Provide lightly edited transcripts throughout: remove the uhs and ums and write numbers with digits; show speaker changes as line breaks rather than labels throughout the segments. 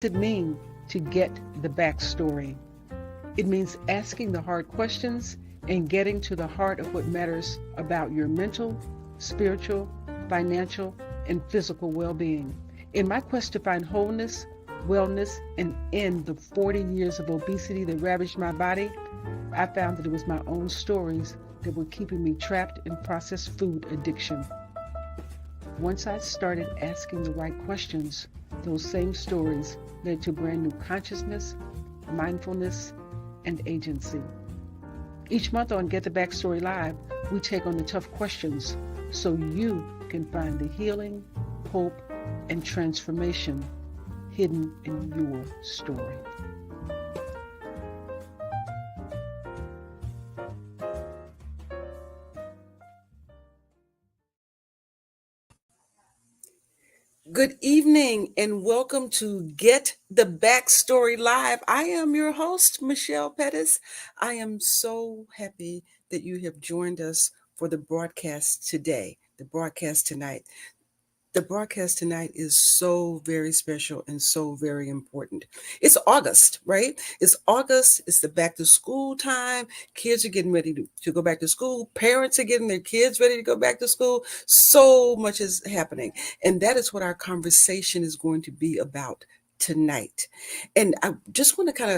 What does it mean to get the backstory? It means asking the hard questions and getting to the heart of what matters about your mental, spiritual, financial, and physical well being. In my quest to find wholeness, wellness, and end the 40 years of obesity that ravaged my body, I found that it was my own stories that were keeping me trapped in processed food addiction. Once I started asking the right questions, those same stories led to brand new consciousness, mindfulness, and agency. Each month on Get the Backstory Live, we take on the tough questions so you can find the healing, hope, and transformation hidden in your story. Good evening and welcome to Get the Backstory Live. I am your host, Michelle Petties. I am so happy that you have joined us for the broadcast today, the broadcast tonight. The broadcast tonight is so very special and so very important. It's August, right? It's August. It's the back to school time. Kids are getting ready to go back to school. Parents are getting their kids ready to go back to school. So much is happening. And that is what our conversation is going to be about tonight. And I just want to kind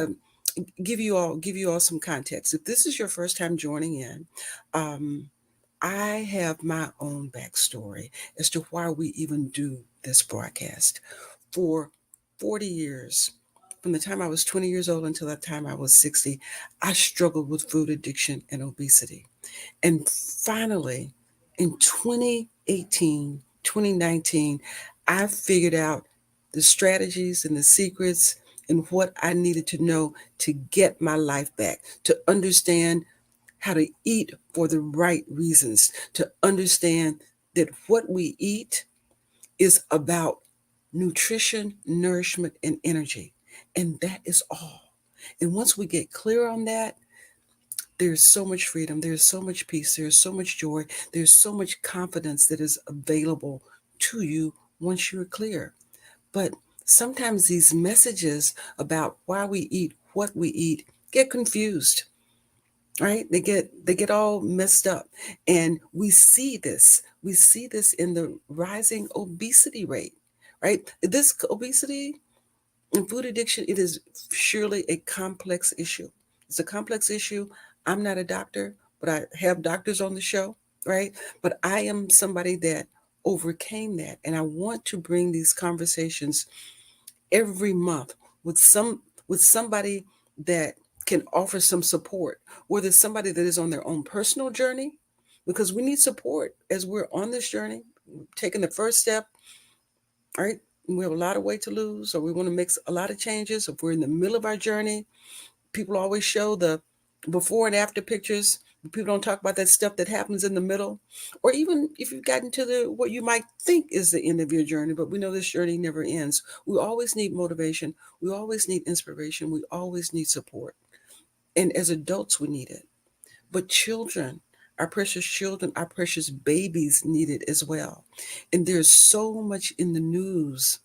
of give you all some context. If this is your first time joining in, I have my own backstory as to why we even do this broadcast. For 40 years, from the time I was 20 years old until the time I was 60, I struggled with food addiction and obesity. And finally, in 2018, 2019, I figured out the strategies and the secrets and what I needed to know to get my life back, to understand how to eat for the right reasons, to understand that what we eat is about nutrition, nourishment, and energy. And that is all. And once we get clear on that, there's so much freedom, there's so much peace, there's so much joy, there's so much confidence that is available to you once you're clear. But sometimes these messages about why we eat what we eat get confused, right? They get all messed up. And we see this in the rising obesity rate, right? This obesity and food addiction, it is surely a complex issue. It's a complex issue. I'm not a doctor, but I have doctors on the show, right? But I am somebody that overcame that, and I want to bring these conversations every month with somebody that can offer some support, whether it's somebody that is on their own personal journey, because we need support as we're on this journey, taking the first step, right? We have a lot of weight to lose, or we want to make a lot of changes. If we're in the middle of our journey, people always show the before and after pictures. People don't talk about that stuff that happens in the middle, or even if you've gotten to the what you might think is the end of your journey. But we know this journey never ends. We always need motivation. We always need inspiration. We always need support. And as adults, we need it. But children, our precious babies need it as well. And there's so much in the news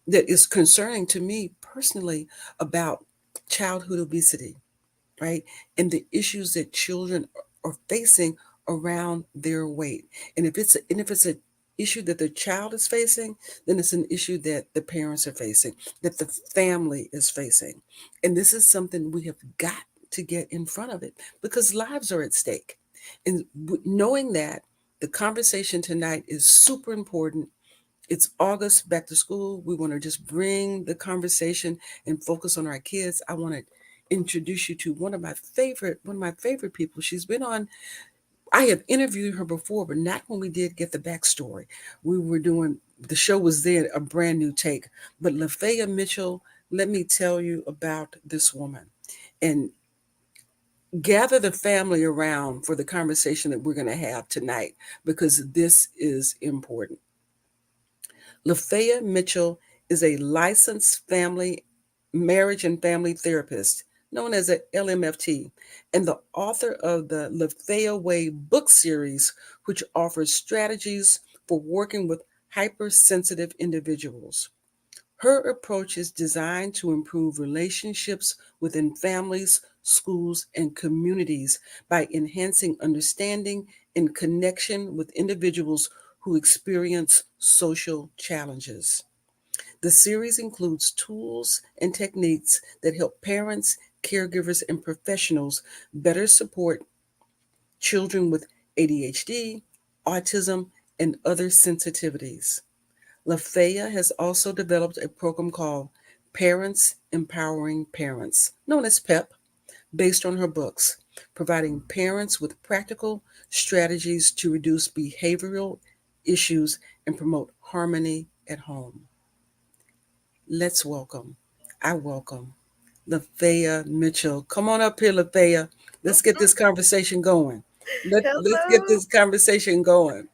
that is concerning to me personally about childhood obesity, right? And the issues that children are facing around their weight. And if it's an issue that the child is facing, then it's an issue that the parents are facing, that the family is facing. And this is something we have got to get in front of it because lives are at stake. And knowing that, the conversation tonight is super important. It's August, back to school. We want to just bring the conversation and focus on our kids. I want to introduce you to one of my favorite people. She's been on, I have interviewed her before, but not when we did Get the Backstory. The show was then a brand new take. But Lafaya Mitchell, let me tell you about this woman. And gather the family around for the conversation that we're going to have tonight, because this is important. Lafaya Mitchell is a licensed marriage and family therapist, known as a LMFT, and the author of the Lafaya Way book series, which offers strategies for working with hypersensitive individuals. Her approach is designed to improve relationships within families, schools, and communities by enhancing understanding and connection with individuals who experience social challenges. The series includes tools and techniques that help parents, caregivers, and professionals better support children with ADHD, autism, and other sensitivities. Lafaya has also developed a program called Parents Empowering Parents, known as PEP, based on her books, providing parents with practical strategies to reduce behavioral issues and promote harmony at home. Let's welcome, I welcome Lafaya Mitchell. Come on up here, Lafaya. Let's get this conversation going. Let's get
Hello.
this conversation going.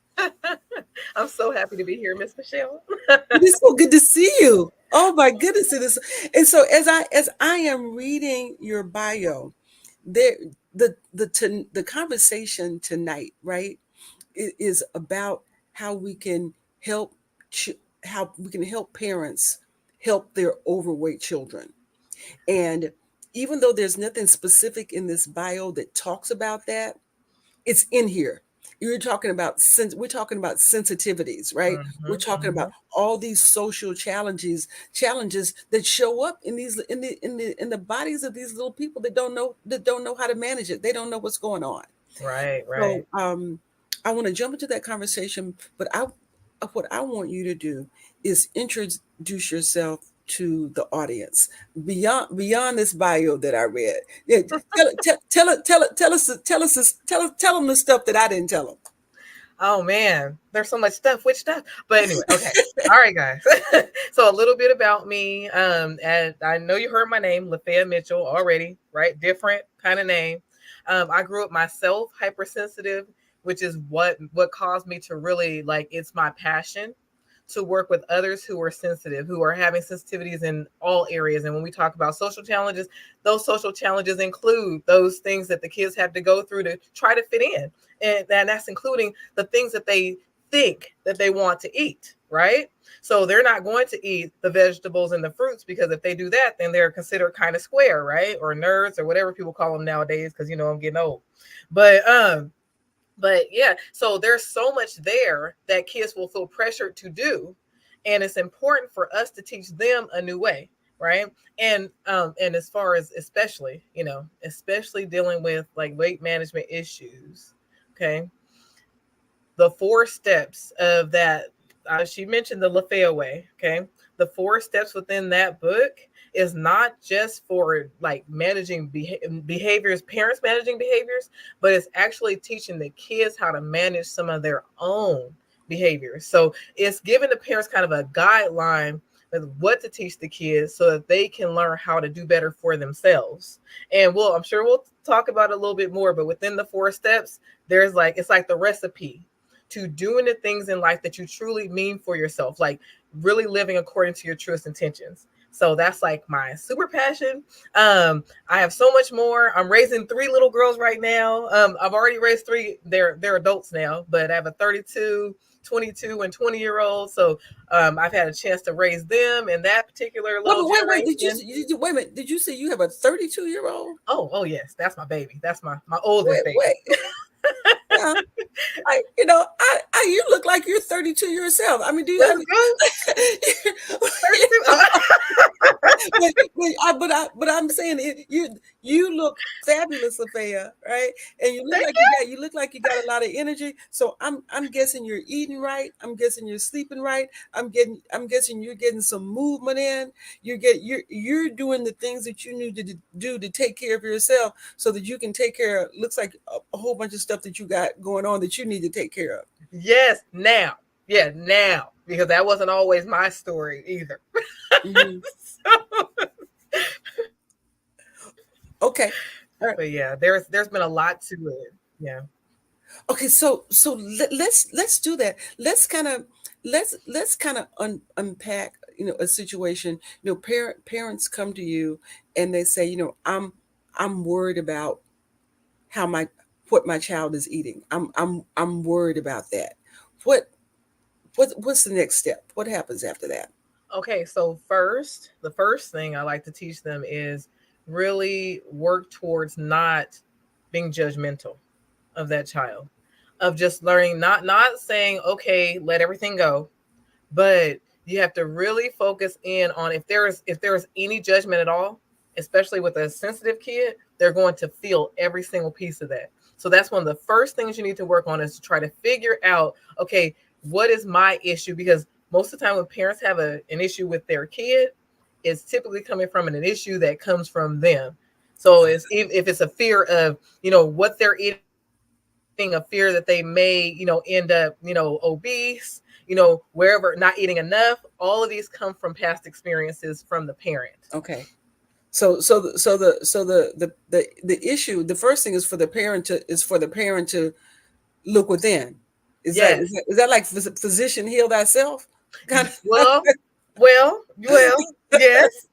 I'm so happy to be here, Miss Michelle.
It is so good to see you. Oh my goodness, it is. And so as I am reading your bio, there the conversation tonight, right, is about how we can help how we can help parents help their overweight children. And even though there's nothing specific in this bio that talks about that, it's in here. You're talking about we're talking about sensitivities, right? We're talking about
Hmm.
all these social challenges that show up in these in the bodies of these little people that don't know how to manage it. They don't know what's going on.
Right,
So
right.
I want to jump into that conversation, but what I want you to do is introduce yourself to the audience beyond this bio that I read. Yeah, tell them the stuff that I didn't tell them.
Oh man, there's so much stuff. Which stuff? But anyway, okay. All right, guys. So a little bit about me. And I know you heard my name, Lafaya Mitchell, already. Right, different kind of name. I grew up myself hypersensitive, which is what caused me to really like. It's my passion to work with others who are sensitive, who are having sensitivities in all areas. And when we talk about social challenges, those social challenges include those things that the kids have to go through to try to fit in. And that's including the things that they think that they want to eat, right? So they're not going to eat the vegetables and the fruits because if they do that, then they're considered kind of square, right? Or nerds or whatever people call them nowadays, because I'm getting old. But yeah, so there's so much there that kids will feel pressured to do, and it's important for us to teach them a new way, right? And as far as especially dealing with like weight management issues, okay, the 4 steps of that, she mentioned the Lafayette way, okay, the 4 steps within that book is not just for like managing behaviors, parents managing behaviors, but it's actually teaching the kids how to manage some of their own behaviors. So it's giving the parents kind of a guideline with what to teach the kids so that they can learn how to do better for themselves. And I'm sure we'll talk about it a little bit more, but within the 4 steps, there's like, it's like the recipe to doing the things in life that you truly mean for yourself, like really living according to your truest intentions. So that's like my super passion. I have so much more. I'm raising 3 little girls right now. I've already raised 3. They're adults now, but I have a 32, 22, and 20-year-old. So I've had a chance to raise them in that particular
Wait,
little
wait. Did
generation.
wait a minute? Did you say you have a 32-year-old?
Oh yes, that's my baby. That's my oldest
Wait,
baby.
wait. Yeah, you look like you're 32 yourself. I mean, do you? I
Let's
mean,
go. 32.
but I'm saying you look fabulous, Sophia, right? And
Thank
you look like you got a lot of energy. So I'm guessing you're eating right. I'm guessing you're sleeping right. I'm guessing you're getting some movement in. You're doing the things that you need to do to take care of yourself, so that you can take care of. Looks like a whole bunch of stuff that you got going on that you need to take care of.
Yes, now. Yeah, now. Because that wasn't always my story either.
Hmm.
So,
Okay. All right.
but yeah, there's been a lot to it. Yeah.
Okay, so let's do that. Let's kind of unpack, a situation. Parents come to you and they say, I'm worried about how my what my child is eating. I'm worried about that. What what's the next step? What happens after that?
Okay, so the first thing I like to teach them is really work towards not being judgmental of that child, of just learning, not saying, okay, let everything go, but you have to really focus in on, if there is any judgment at all, especially with a sensitive kid, they're going to feel every single piece of that. So that's one of the first things you need to work on, is to try to figure out, okay, what is my issue? Because most of the time when parents have an issue with their kid, it's typically coming from an issue that comes from them. So it's, if it's a fear of, what they're eating, a fear that they may, end up, obese, wherever, not eating enough. All of these come from past experiences from the parent.
Okay. So the issue, the first thing is for the parent to look within. Is that is
Yes.
that, is that like physician heal thyself? Kind of.
Well, yes,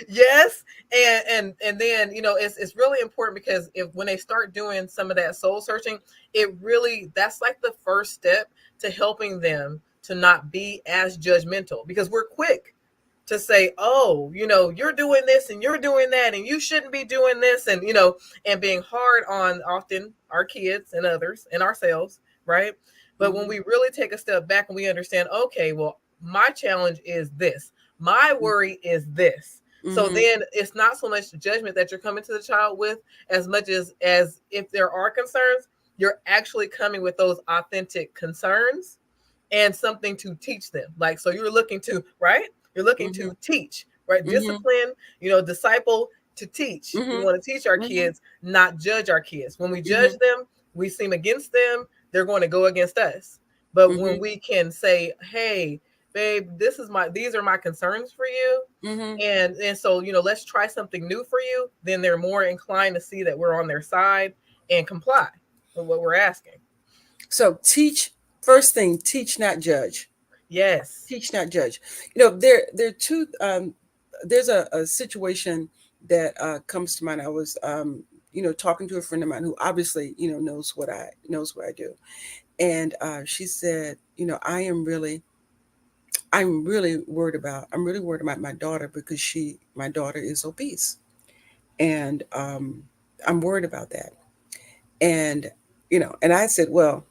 yes, and then, it's really important, because if when they start doing some of that soul searching, it really, that's like the first step to helping them to not be as judgmental, because we're quick to say, oh, you're doing this and you're doing that and you shouldn't be doing this, and being hard on often our kids and others and ourselves, right? But when
Mhm,
we really take a step back and we understand, okay, well, my challenge is this, my worry is this. So
mhm,
then it's not so much judgment that you're coming to the child with, as much as if there are concerns, you're actually coming with those authentic concerns and something to teach them. Like, so you're looking to, right? You're looking
mhm,
to teach, right?
mhm,
Discipline, disciple, to teach. We
mhm,
want to teach our
mhm,
kids, not judge our kids. When we judge
mhm,
them, we seem against them, they're going to go against us. But when
mhm,
we can say, hey, babe, these are my concerns for you.
mhm.
And so, let's try something new for you, then they're more inclined to see that we're on their side and comply with what we're asking.
So first thing, teach not judge.
Yes.
Teach not judge. There are two. There's a situation that comes to mind. I was talking to a friend of mine who obviously knows what I do, and she said, I'm really worried about my daughter because my daughter is obese, and I'm worried about that. And and I said, well,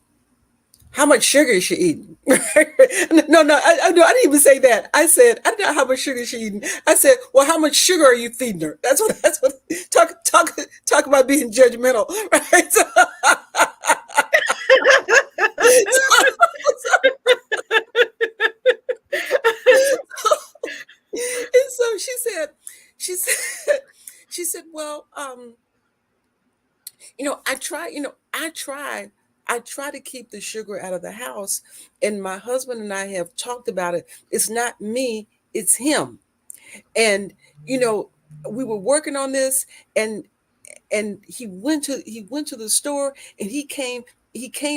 how much sugar is she eating? No, no, no, I didn't even say that. I said, I didn't know how much sugar is she eating. I said, well, how much sugar are you feeding her? That's what, talk about being judgmental, right? And so she said, she said, well, I try, I try to keep the sugar out of the house. And my husband and I have talked about it. It's not me, it's him. And, you know, we were working on this, and he went to the store, and he came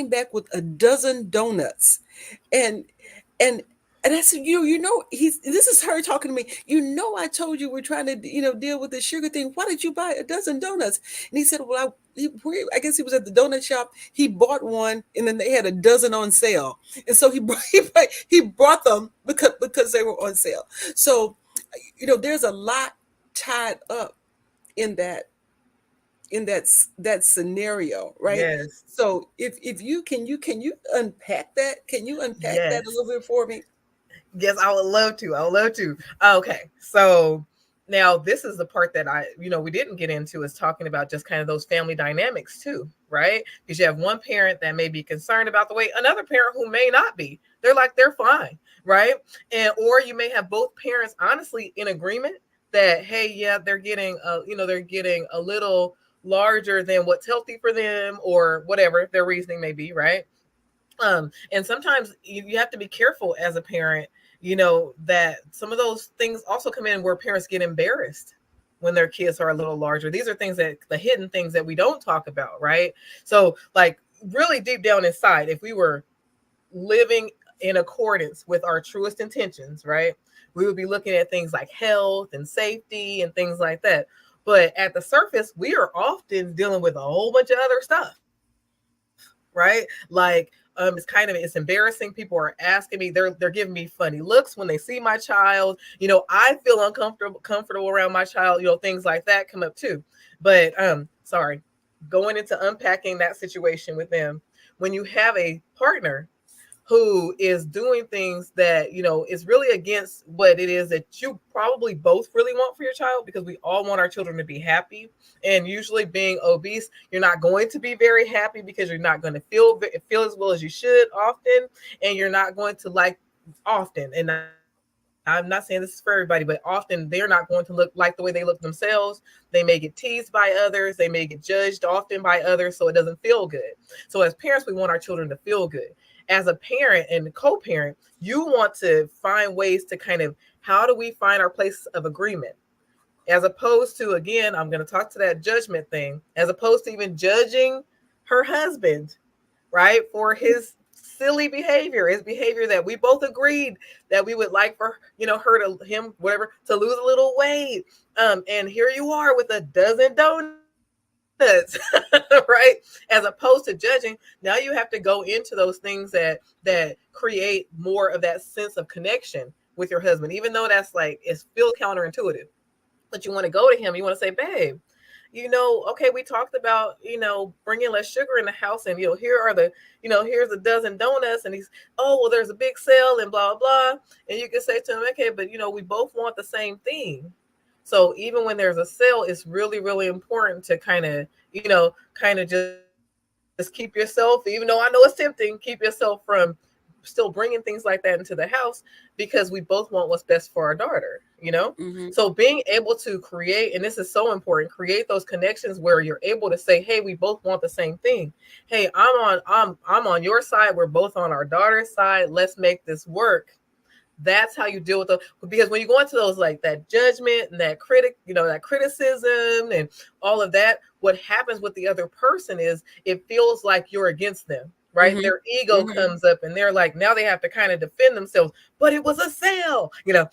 back with a dozen donuts. And and and I said, he's this is her talking to me. I told you we're trying to, deal with the sugar thing. Why did you buy a dozen donuts? And he said, well, I guess he was at the donut shop. He bought one, and then they had a dozen on sale, and so he brought them because they were on sale. So, there's a lot tied up in that scenario, right?
Yes.
So if you unpack that? Can you unpack that a
Yes.
little bit for me?
Yes, I would love to. I would love to. Okay. So now this is the part that we didn't get into, is talking about just kind of those family dynamics too, right? Because you have one parent that may be concerned about the weight, another parent who may not be. They're fine, right? And or you may have both parents honestly in agreement that, hey, yeah, they're getting a little larger than what's healthy for them, or whatever their reasoning may be, right? And sometimes you have to be careful as a parent, that some of those things also come in where parents get embarrassed when their kids are a little larger. These are things, that the hidden things that we don't talk about, right? So, like, really deep down inside, if we were living in accordance with our truest intentions, right, we would be looking at things like health and safety and things like that. But at the surface, we are often dealing with a whole bunch of other stuff, right? Like, it's embarrassing. People are asking me, they're giving me funny looks when they see my child. I feel comfortable around my child. Things like that come up too. But sorry, going into unpacking that situation with them, when you have a partner who is doing things that is really against what it is that you probably both really want for your child, because we all want our children to be happy. And usually, being obese, you're not going to be very happy, because you're not going to feel as well as you should often, and you're not going to like often. And I'm not saying this is for everybody, but often they're not going to look like the way they look themselves. They may get teased by others, they may get judged often by others, so it doesn't feel good. So as parents, we want our children to feel good. As a parent and co-parent, you want to find ways to kind of, how do we find our place of agreement, as opposed to, again, I'm going to talk to that judgment thing, as opposed to even judging her husband, right, for his silly behavior, his behavior that we both agreed that we would like for her to him whatever to lose a little weight. And here you are with a dozen donuts, right? As opposed to judging, now you have to go into those things that create more of that sense of connection with your husband, even though that's like, it feels counterintuitive. But you want to go to him, you want to say, babe, okay, we talked about, bringing less sugar in the house, and, here are the, here's a dozen donuts. And he's, oh, well, there's a big sale and blah, blah. And you can say to him, okay, but, we both want the same thing. So even when there's a sale, it's really, really important to kind of just keep yourself, even though I know it's tempting, keep yourself from still bringing things like that into the house, because we both want what's best for our daughter.
Mm-hmm.
So being able to create, and this is so important, create those connections where you're able to say, hey, we both want the same thing. Hey, I'm on your side, we're both on our daughter's side, let's make this work. That's how you deal with those. Because when you go into those, like that judgment and that that criticism and all of that, what happens with the other person is it feels like you're against them, right?
Mm-hmm.
Their ego
Mm-hmm.
comes up, and they're like, now they have to kind of defend themselves. But it was a sale, and
You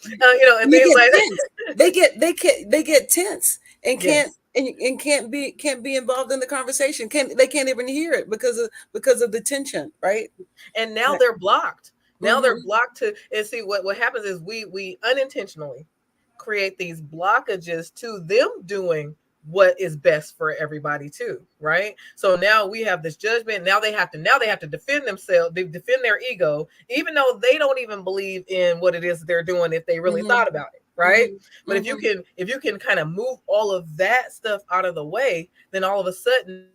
things
get
like
tense. They get tense and can't
yes.
and can't be involved in the conversation. They can't even hear it because of the tension, right?
And now
Right.
they're blocked. Now they're
Mm-hmm.
blocked to, and see what happens is we unintentionally create these blockages to them doing what is best for everybody too, right? So now we have this judgment. Now they have to defend themselves, they defend their ego, even though they don't even believe in what it is they're doing if they really
Mm-hmm.
thought about it, right?
Mm-hmm.
But
Mm-hmm.
if you can kind of move all of that stuff out of the way, then all of a sudden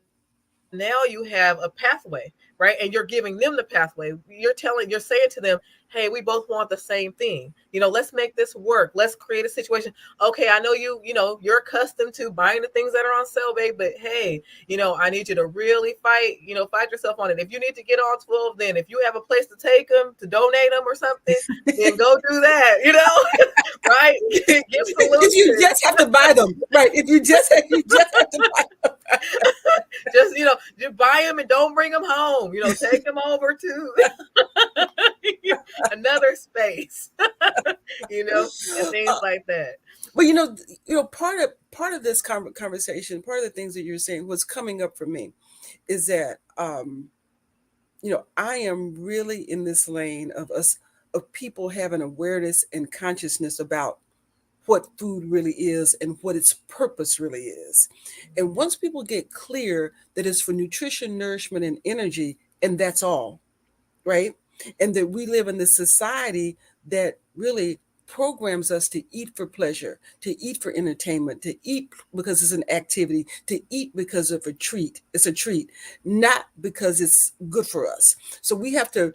now you have a pathway, right? And you're giving them the pathway. You're saying to them, hey, we both want the same thing. Let's make this work. Let's create a situation. Okay, I know you're accustomed to buying the things that are on sale, babe, but hey, I need you to really fight yourself on it. If you need to get on 12, then if you have a place to take them, to donate them or something, then go do that, right? Give
If you
solutions.
just have to buy them, right? If you just have to buy them.
Just buy them and don't bring them home. Take them over to another space, and things like that.
But part of this conversation, part of the things that you're saying, what's coming up for me, is that I am really in this lane of people having awareness and consciousness about what food really is and what its purpose really is. And once people get clear that it's for nutrition, nourishment, and energy, and that's all, right? And that we live in this society that really programs us to eat for pleasure, to eat for entertainment, to eat because it's an activity, to eat because of a treat. It's a treat, not because it's good for us. So we have to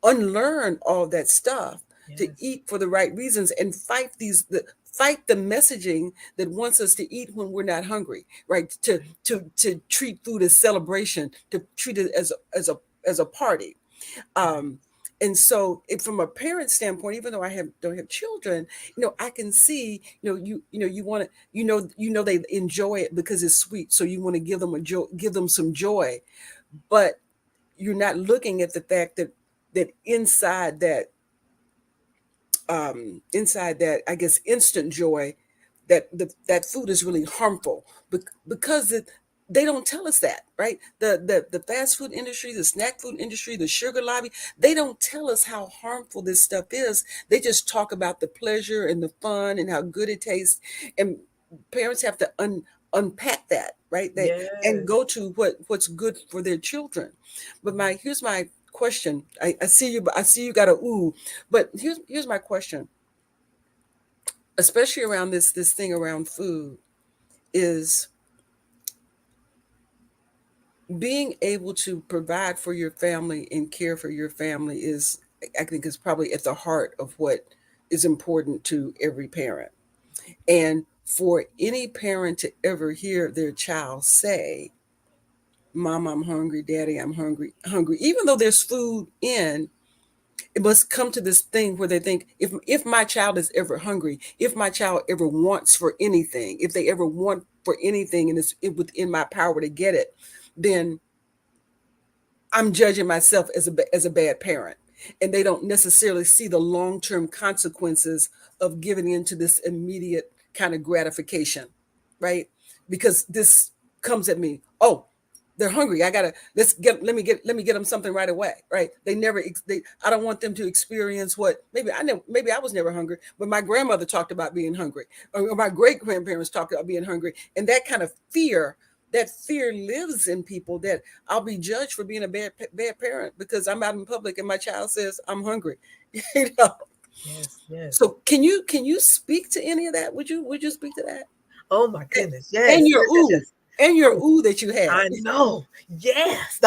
unlearn all that stuff to
Yes.
eat for the right reasons and fight the messaging that wants us to eat when we're not hungry, right? To treat food as celebration, to treat it as a party.
Right.
um, and so from a parent standpoint, even though don't have children, I can see, you want to, they enjoy it because it's sweet, so you want to give them some joy. But you're not looking at the fact that inside that, I guess, instant joy, that food is really harmful, because they don't tell us that, right? The fast food industry, the snack food industry, the sugar lobby, they don't tell us how harmful this stuff is. They just talk about the pleasure and the fun and how good it tastes. And parents have to unpack that, right? They and
Yes.
go to what's good for their children. But here's my question. I see you, I see you got a ooh, but here's my question, especially around this thing around food, is being able to provide for your family and care for your family is, I think, is probably at the heart of what is important to every parent. And for any parent to ever hear their child say, "Mom, I'm hungry, Daddy, I'm hungry," even though there's food in, it must come to this thing where they think, if my child is ever hungry, if my child ever wants for anything, if they ever want for anything and it's within my power to get it, then I'm judging myself as a bad parent. And they don't necessarily see the long-term consequences of giving into this immediate kind of gratification, right? Because this comes at me, oh, they're hungry. I gotta let me get them something right away, right? I don't want them to experience what maybe I was never hungry, but my grandmother talked about being hungry, or my great grandparents talked about being hungry, and that fear lives in people, that I'll be judged for being a bad parent because I'm out in public and my child says I'm hungry. you know.
Yes. Yes.
So can you speak to any of that? Would you speak to that?
Oh my goodness.
And
Yes.
your
Yes. Yes.
ooh,
Yes.
and your
Oh,
ooh that you had.
I know. Yes.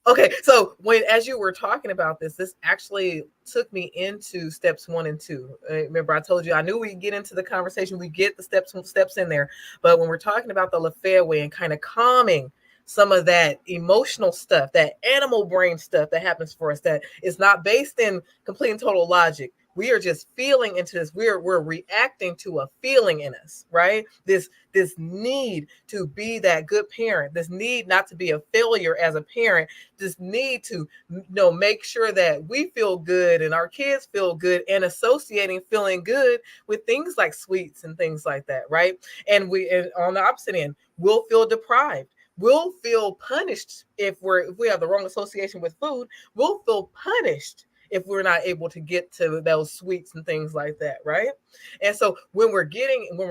Okay, so as you were talking about this actually took me into steps 1 and 2. Remember, I told you I knew we'd get into the conversation. We get the steps in there, but when we're talking about the Lafaya way and kind of calming some of that emotional stuff, that animal brain stuff that happens for us, that is not based in complete and total logic. We are just feeling into this. We're reacting to a feeling in us, right? This need to be that good parent, this need not to be a failure as a parent, this need to make sure that we feel good and our kids feel good, and associating feeling good with things like sweets and things like that, right? And on the opposite end, we'll feel deprived. We'll feel punished if we have the wrong association with food. We'll feel punished if we're not able to get to those sweets and things like that, right? And so when we're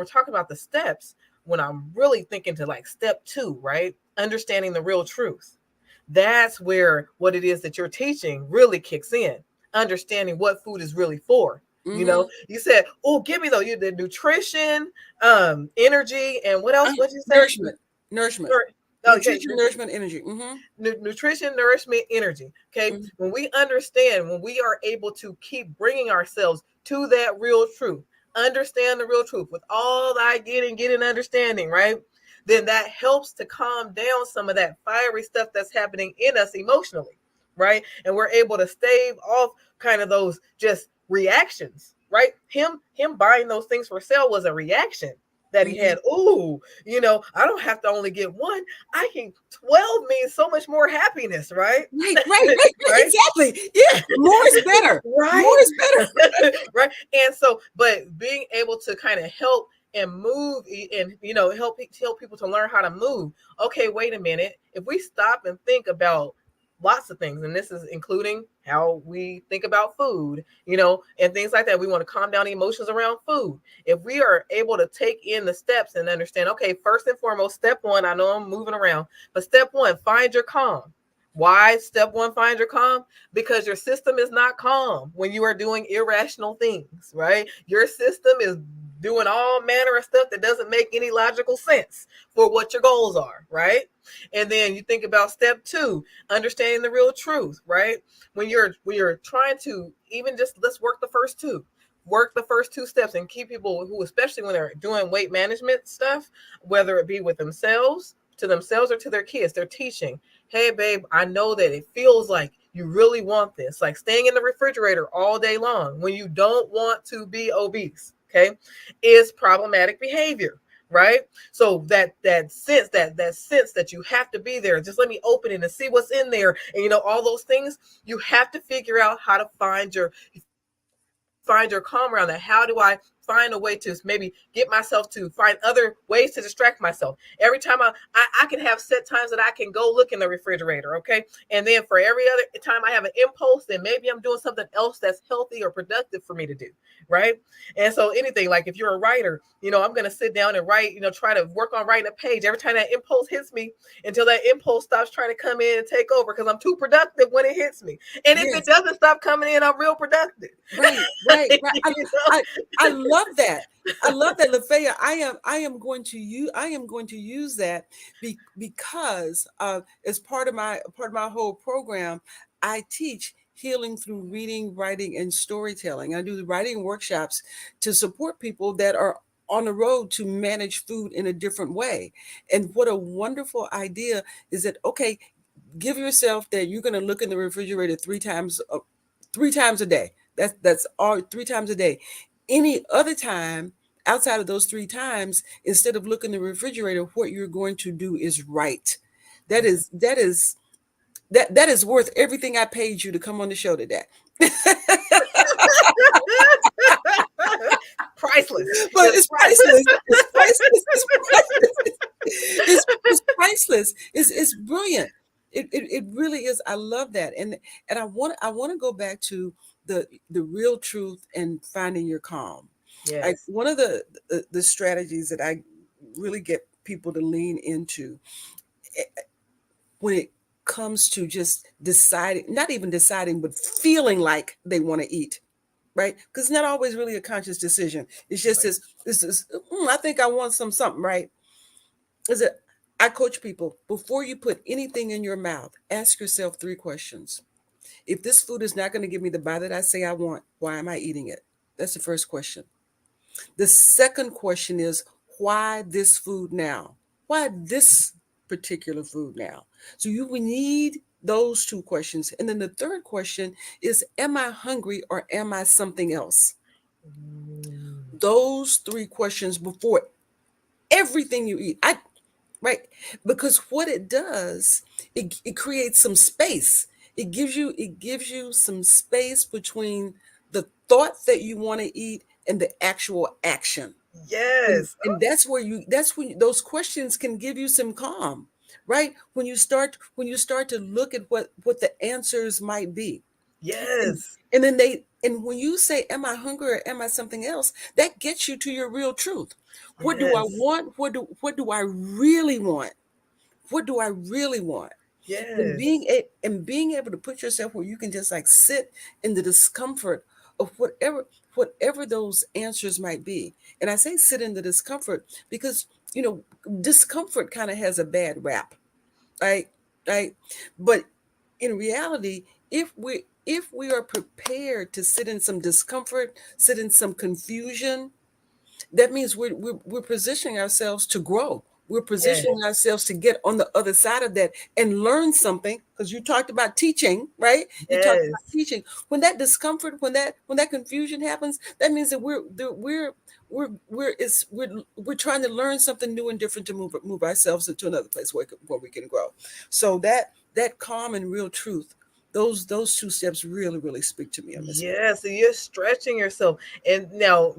talking about the steps, when I'm really thinking to like step 2, right? Understanding the real truth. That's where what it is that you're teaching really kicks in. Understanding what food is really for.
Mm-hmm.
You said, "Oh, give me the nutrition, energy, and what else? What'd you say?"
Nourishment, nourishment,
Okay,
nutrition, nourishment, energy. Mm-hmm.
nutrition, nourishment, energy. Okay,
Mm-hmm.
when we understand, when we are able to keep bringing ourselves to that real truth, understand the real truth with all I get and understanding, right? Then that helps to calm down some of that fiery stuff that's happening in us emotionally, right? And we're able to stave off kind of those just reactions, right? Him buying those things for sale was a reaction that he
Mm-hmm.
had. Ooh, I don't have to only get one. I can 12 means so much more happiness, right?
Right.
Right?
Exactly. Yeah. More is better. More
Right?
is better.
Right? And so, but being able to kind of help and move and help people to learn how to move. Okay, wait a minute. If we stop and think about lots of things, and this is including how we think about food, and things like that. We want to calm down the emotions around food. If we are able to take in the steps and understand, okay, first and foremost, step 1, I know I'm moving around, but step 1, find your calm. Why step 1, find your calm? Because your system is not calm when you are doing irrational things, right? Your system is doing all manner of stuff that doesn't make any logical sense for what your goals are, right? And then you think about step 2, understanding the real truth, right? When you're trying to, even just let's work the first 2. Work the first 2 steps and keep people who, especially when they're doing weight management stuff, whether it be with themselves, to themselves or to their kids, they're teaching, hey babe, I know that it feels like you really want this, like staying in the refrigerator all day long when you don't want to be obese, okay, is problematic behavior, right? So that sense that you have to be there, just let me open it and see what's in there, and all those things, you have to figure out how to find your calm around that. How do I find a way to maybe get myself to find other ways to distract myself. Every time I can have set times that I can go look in the refrigerator, okay? And then for every other time I have an impulse, then maybe I'm doing something else that's healthy or productive for me to do, right? And so anything, like if you're a writer, I'm going to sit down and write, try to work on writing a page. Every time that impulse hits me, until that impulse stops trying to come in and take over, because I'm too productive when it hits me. And if it
Yes.
doesn't stop coming in, I'm real productive.
Right, right, right.
You know?
I love that. I love that, Lafaya. I am going to use that because as part of my whole program, I teach healing through reading, writing, and storytelling. I do the writing workshops to support people that are on the road to manage food in a different way. And what a wonderful idea is that, okay, give yourself that you're going to look in the refrigerator three times a day. That's all, 3 times a day. Any other time outside of those 3 times, instead of looking in the refrigerator, what you're going to do is write. That is worth everything I paid you to come on the show today.
Priceless.
But it's priceless. It's priceless. It's priceless. It's priceless. It's brilliant. It really is. I love that. And I want to go back to the real truth and finding your calm.
Yes.
One of the strategies that I really get people to lean into when it comes to just deciding, not even deciding, but feeling like they want to eat, right? Because it's not always really a conscious decision. It's just
Right.
this I think I want something, right? Is it? I coach people, before you put anything in your mouth, ask yourself 3 questions. If this food is not going to give me the bite that I say I want, why am I eating it? That's the first question. The second question is, why this food now? Why this particular food now? So we need those 2 questions. And then the third question is, am I hungry or am I something else?
Mm.
Those 3 questions before everything you eat. Right? Because what it does, it creates some space. It gives you some space between the thought that you want to eat and the actual action. and,
Yes.
and that's when those questions can give you some calm, right? When you start to look at what the answers might be. and
Yes.
and then when you say, am I hungry or am I something else, that gets you to your real truth. What do I
Yes.
want? What do I really want? What do I really want? and
Yes.
being a, and being able to put yourself where you can just like sit in the discomfort of whatever those answers might be. And I say sit in the discomfort because, you know discomfort kind of has a bad rap, right? Right. But in reality, if we are prepared to sit in some discomfort, sit in some confusion, that means we're positioning ourselves to grow. We're
Yes.
positioning ourselves to get on the other side of that and learn something. Because you talked about teaching, right? You talked about
Yes.
teaching. When that discomfort, when that confusion happens, that means that we're trying to learn something new and different to move ourselves into another place where we can grow. So that calm and real truth, those 2 steps really really speak to me on this.
Yeah, so you're stretching yourself. And now,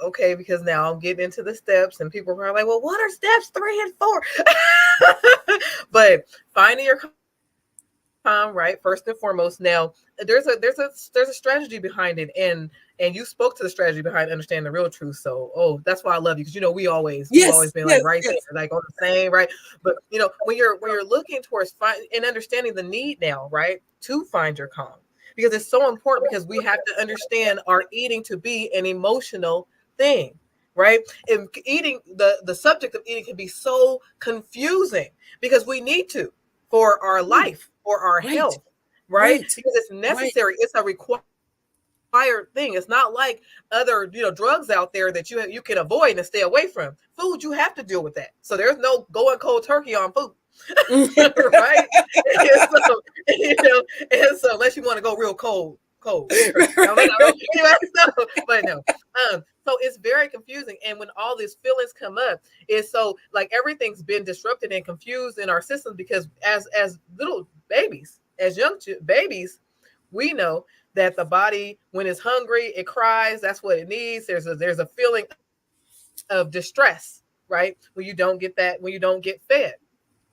okay, because now I'm getting into the steps, and people are like, well, what are steps 3 and 4? But finding your calm, right? First and foremost. Now, there's a strategy behind it, and you spoke to the strategy behind understanding the real truth. So, oh, that's why I love you, because we've always
Yes,
been like
yes,
right there,
yes.
like on the same, right? But when you're looking towards find and understanding the need now, right, to find your calm, because it's so important, because we have to understand our eating to be an emotional thing, right? And eating, the subject of eating, can be so confusing, because we need to, for our
Mm,
life, for our
right,
health, right?
right,
Because it's
right.
necessary. It's a required thing. It's not like other drugs out there that you can avoid and stay away from. Food, you have to deal with that. So there's no going cold turkey on food. Right? And so, and so unless you want to go real cold turkey. No, no, no. Anyway, but no. So it's very confusing. And when all these feelings come up, it's so like everything's been disrupted and confused in our systems, because as little babies, as young babies, we know that the body, when it's hungry, it cries. That's what it needs. There's a feeling of distress, right? When you don't get that, when you don't get fed.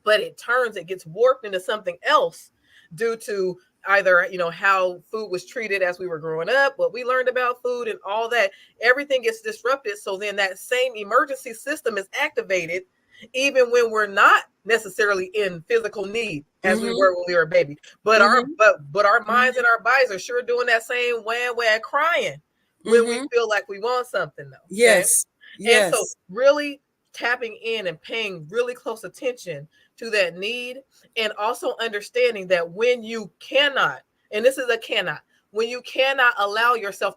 But it gets warped into something else due to either, how food was treated as we were growing up, what we learned about food and all that. Everything gets disrupted. So then that same emergency system is activated even when we're not necessarily in physical need as we
Mm-hmm.
were when we were a baby. But our
Mm-hmm.
but our minds
Mm-hmm.
and our bodies are sure doing that same wham wham crying when we
Mm-hmm.
feel like we want something though. Okay.
Yes.
And so
Yes.
really tapping in and paying really close attention to that need, and also understanding that when you cannot, and this is a cannot, when you cannot allow yourself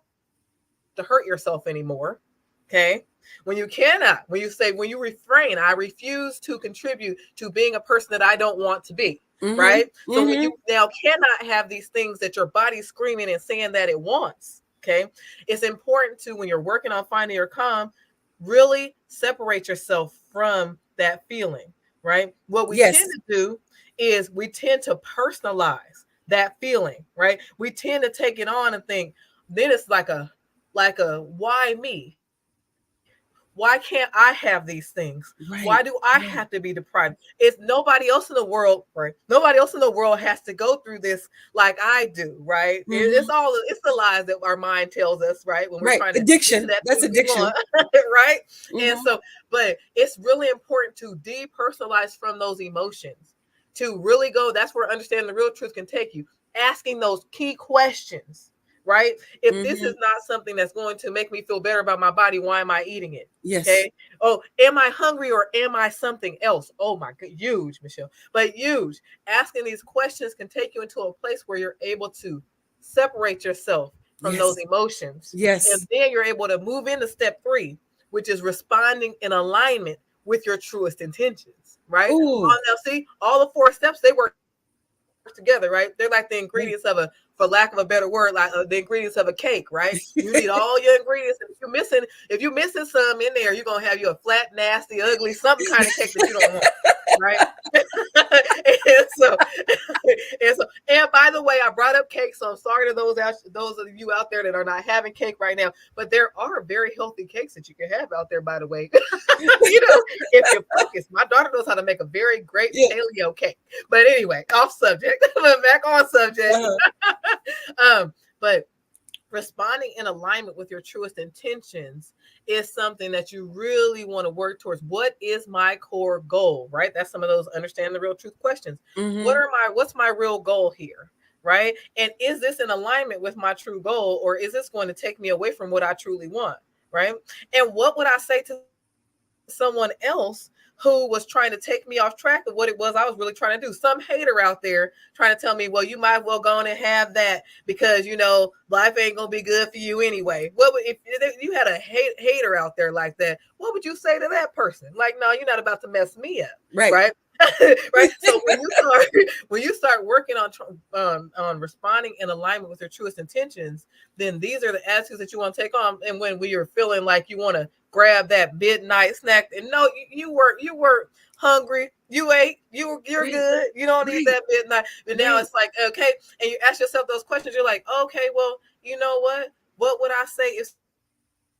to hurt yourself anymore, okay? When you refrain, I refuse to contribute to being a person that I don't want to be, right?
Mm-hmm.
So when you
Mm-hmm.
now cannot have these things that your body's screaming and saying that it wants, okay? It's important to, when you're working on finding your calm, really separate yourself from that feeling, right? What we tend
Yes.
to do is we tend to personalize that feeling, right? We tend to take it on and think, then it's like a why me? Why can't I have these things? Why do I
Right.
have to be
Right.
deprived? It's nobody else in the world, right? Nobody else in the world has to go through this like I do, right?
Mm-hmm.
It's the lies that our mind tells us, right? When we're
Right.
trying to get to
Addiction.
that
That's
thing we want,
addiction.
right? And
Mm-hmm.
so, but it's really important to depersonalize from those emotions, to really go. That's where understanding the real truth can take you. Asking those key questions, right? If this
Mm-hmm.
is not something that's going to make me feel better about my body, why am I eating it?
Yes.
Okay. Oh, am I hungry or am I something else? Oh my god, huge, Michelle. But huge. Asking these questions can take you into a place where you're able to separate yourself from those
Yes.
emotions. And
Yes.
then you're able to move into step 3, which is responding in alignment with your truest intentions, right?
Ooh.
Now see, all the 4 steps, they work together, right? They're like the ingredients of for lack of a better word, like the ingredients of a cake, right? You need all your ingredients. And if you're missing some in there, you're gonna have you a flat, nasty, ugly, something kind of cake that you don't want, right? and so, and by the way, I brought up cake, so I'm sorry to those of you out there that are not having cake right now. But there are very healthy cakes that you can have out there, by the way. If you focus. My daughter knows how to make a very great
Yeah.
paleo cake. But anyway, off subject, but back on subject.
Uh-huh.
But responding in alignment with your truest intentions is something that you really want to work towards. What is my core goal, right? That's some of those understand the real truth questions.
Mm-hmm.
What's my real goal here, right? And is this in alignment with my true goal, or is this going to take me away from what I truly want, right? And what would I say to someone else who was trying to take me off track of what it was I was really trying to do? Some hater out there trying to tell me, well, you might as well go on and have that because life ain't gonna be good for you anyway. What would, if you had a hater out there like that? What would you say to that person? Like, no, you're not about to mess me up,
Right.
right? Right. So when you start working on responding in alignment with your truest intentions, then these are the attitudes that you want to take on. And when you're feeling like you want to grab that midnight snack, and no, you were hungry, you ate, you're
Right.
good, you don't need
Right.
that midnight. But now
Right.
it's like, okay, and you ask yourself those questions, you're like, okay, well, you know what would I say if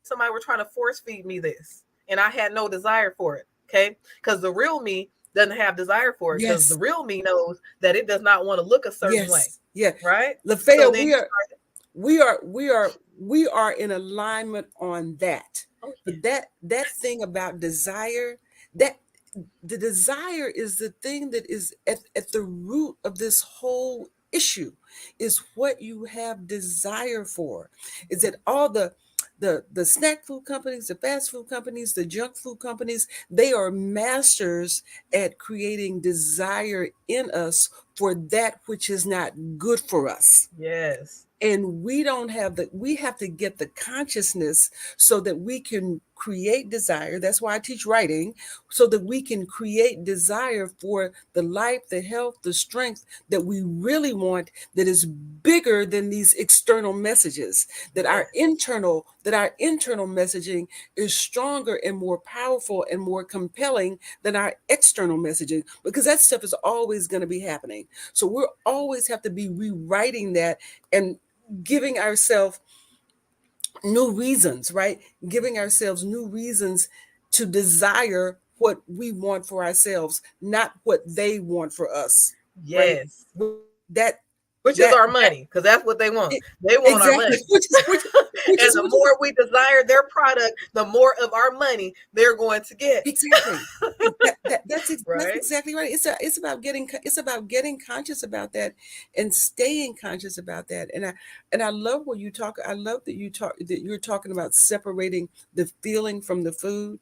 somebody were trying to force feed me this and I had no desire for it? Okay, because the real me doesn't have desire for it, because the real me
Yes.
knows that it does not want to look a certain way,
Yes. Yeah.
right? So then
Lafaya,
you
we
start,
are we are we are we are in alignment on that.
oh yeah,
But that thing about desire, that the desire is the thing that is at the root of this whole issue, is what you have desire for. Is that all the snack food companies, the fast food companies, the junk food companies, they are masters at creating desire in us for that which is not good for us.
yes,
And we don't have we have to get the consciousness so that we can create desire. That's why I teach writing, so that we can create desire for the life, the health, the strength that we really want, that is bigger than these external messages. That
yes,
our internal messaging is stronger and more powerful and more compelling than our external messaging, because that stuff is always going to be happening. So we'll always have to be rewriting that. And giving ourselves new reasons, right? Giving ourselves new reasons to desire what we want for ourselves, not what they want for us, right?
Yes.
That
Which is
that
our
that
money, because that's what they want.
it,
They want our
exactly,
money.
which
And
is
the
which is
more we desire their product, the more of our money they're going to get.
exactly. That's
Right?
exactly right. It's about getting conscious about that and staying conscious about that. And I love what you talk. I love that you're talking about separating the feeling from the food.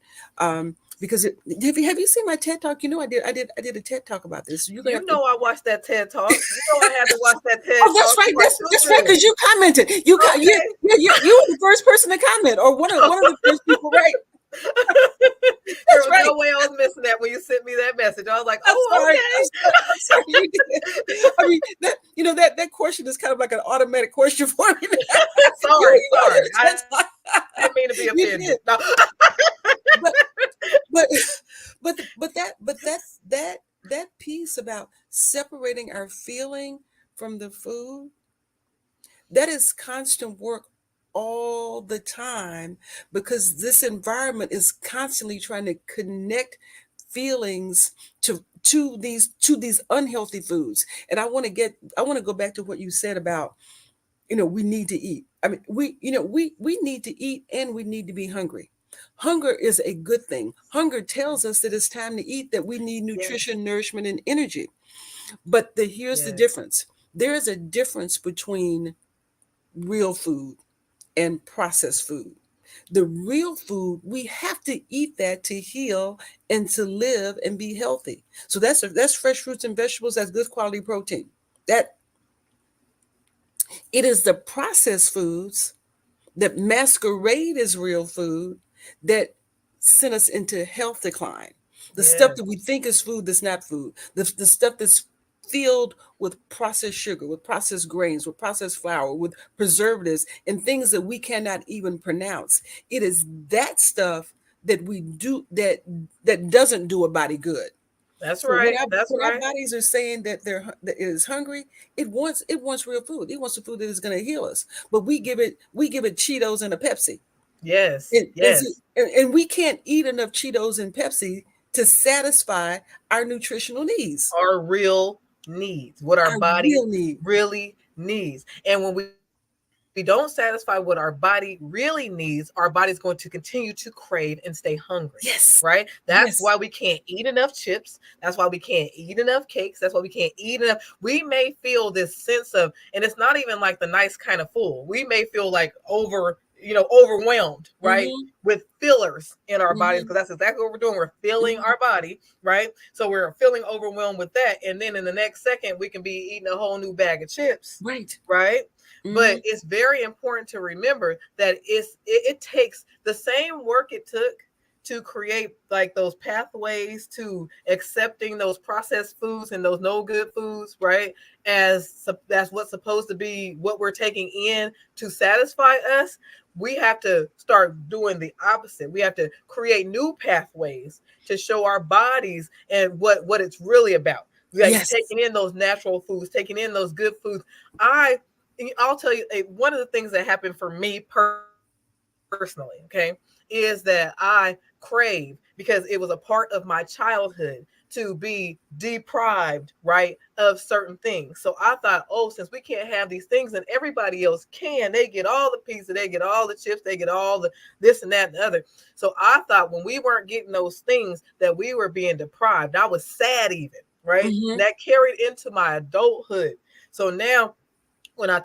Because have you seen my TED talk? You know I did a TED talk about this. So you're gonna
You
have to.
know I watched that TED Talk. You know I had to watch that TED
Oh, that's
Talk.
right.
You are too
That's right.
good.
Because you commented.
Okay.
You were the first person to comment, or one of the first people, right?
There
That's
was
right.
no way I was missing that when you sent me that message. I was like,
I'm
oh,
sorry.
okay.
I'm sorry. You did. I mean that question is kind of like an automatic question for me.
Sorry,
You
sorry.
did a TED talk.
Didn't mean to be
You
offended.
did.
No.
But but but that piece about separating our feeling from the food, that is constant work all the time, because this environment is constantly trying to connect feelings to these unhealthy foods. And I want to go back to what you said about, we need to eat. I mean, we need to eat, and we need to be hungry. Hunger is a good thing. Hunger tells us that it's time to eat, that we need
Yes.
nutrition, nourishment, and energy. Here's the
Yes.
difference. There is a difference between real food and processed food. The real food, we have to eat that to heal and to live and be healthy. So that's fresh fruits and vegetables. That's good quality protein. That it is the processed foods that masquerade as real food that send us into health decline. The stuff
Yes.
that we think is food that's not food. The stuff that's filled with processed sugar, with processed grains, with processed flour, with preservatives, and things that we cannot even pronounce. It is that stuff that we do that doesn't do a body good.
That's
So when
right.
our
That's
when our
right.
bodies are saying that it is hungry, it wants real food. It wants the food that is going to heal us. But we give it Cheetos and a Pepsi,
Yes.
and,
Yes.
and we can't eat enough Cheetos and Pepsi to satisfy our nutritional needs,
Our real needs, what our
our
body
real need.
really needs. And when we don't satisfy what our body really needs, our body's going to continue to crave and stay hungry. Right?
Yes,
That's why we
yes.
can't eat enough chips. That's why we can't eat enough cakes. That's why we can't eat enough. We may feel this sense of, and it's not even like the nice kind of full. We may feel like overwhelmed, right?
Mm-hmm,
With fillers in our bodies,
mm-hmm,
because that's exactly what we're doing. We're filling
mm-hmm.
our body, right? So we're feeling overwhelmed with that. And then in the next second, we can be eating a whole new bag of chips,
Right.
right?
Mm-hmm.
But it's very important to remember that it takes the same work it took to create like those pathways to accepting those processed foods and those no good foods, right? As that's what's supposed to be what we're taking in to satisfy us. We have to start doing the opposite. We have to create new pathways to show our bodies and what it's really about. Like
Yes.
taking in those natural foods, taking in those good foods. I'll tell you, one of the things that happened for me personally, okay, is that I crave, because it was a part of my childhood, to be deprived, right, of certain things. So I thought, oh, since we can't have these things and everybody else can, they get all the pizza, they get all the chips, they get all the this and that and the other. So I thought when we weren't getting those things that we were being deprived. I was sad even, right?
Mm-hmm.
And that carried into my adulthood. So now when I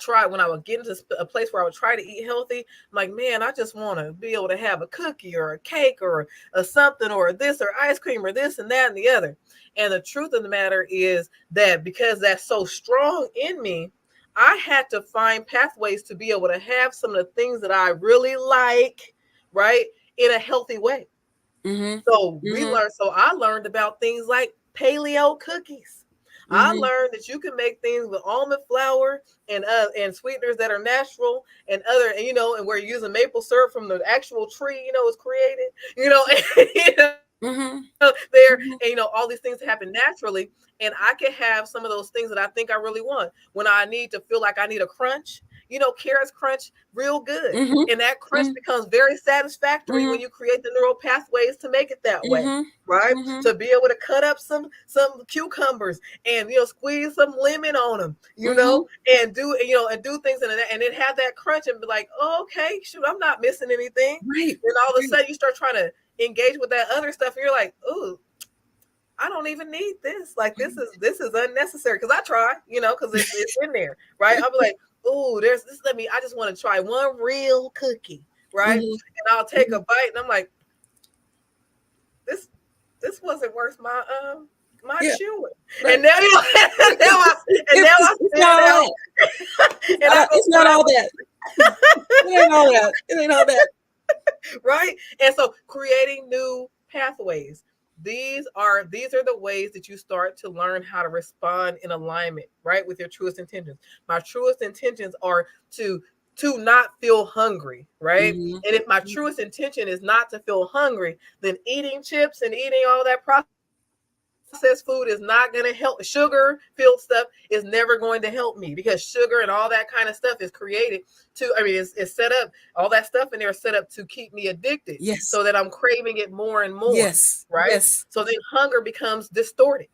would get into a place where I would try to eat healthy, I'm like, man, I just want to be able to have a cookie or a cake or a something or this or ice cream or this and that and the other. And the truth of the matter is that because that's so strong in me, I had to find pathways to be able to have some of the things that I really like, right, in a healthy way.
Mm-hmm. Mm-hmm.
So I learned about things like paleo cookies. I
Mm-hmm.
learned that you can make things with almond flour and sweeteners that are natural and other, and we're using maple syrup from the actual tree, is created,
Mm-hmm.
there, and
Mm-hmm.
all these things happen naturally, and I can have some of those things that I think I really want when I need to feel like I need a crunch. carrots crunch real good.
Mm-hmm.
And that crunch becomes very satisfactory when
Mm-hmm.
you create the neural pathways to make it that way.
Mm-hmm.
Right?
Mm-hmm.
To be able to cut up some cucumbers and squeeze some lemon on them,
Mm-hmm.
and do things and then have that crunch and be like, oh, okay, shoot, I'm not missing anything.
Right.
Then all of a
Right.
sudden you start trying to engage with that other stuff, and you're like, ooh, I don't even need this. Like this is unnecessary because I try, because it's in there, right? I'll be like, ooh, there's this. I just want to try one real cookie, right?
Mm-hmm.
And I'll take a bite, and I'm like, this this wasn't worth my
Yeah.
chewing.
Right.
And now I
It's
spit
not
it
all
out,
that. It's
and I
not,
go
it's not
find
all that. It ain't all that. It ain't all that.
right? And so creating new pathways. These are the ways that you start to learn how to respond in alignment, right, with your truest intentions. My truest intentions are to not feel hungry, right?
Mm-hmm.
And if my truest intention is not to feel hungry, then eating chips and eating all that processed food is not going to help. Sugar filled stuff is never going to help me, because sugar and all that kind of stuff is created it's set up. All that stuff in there is set up to keep me addicted, so
Yes.
that I'm craving it more and more,
Yes.
right?
Yes.
So then hunger becomes distorted.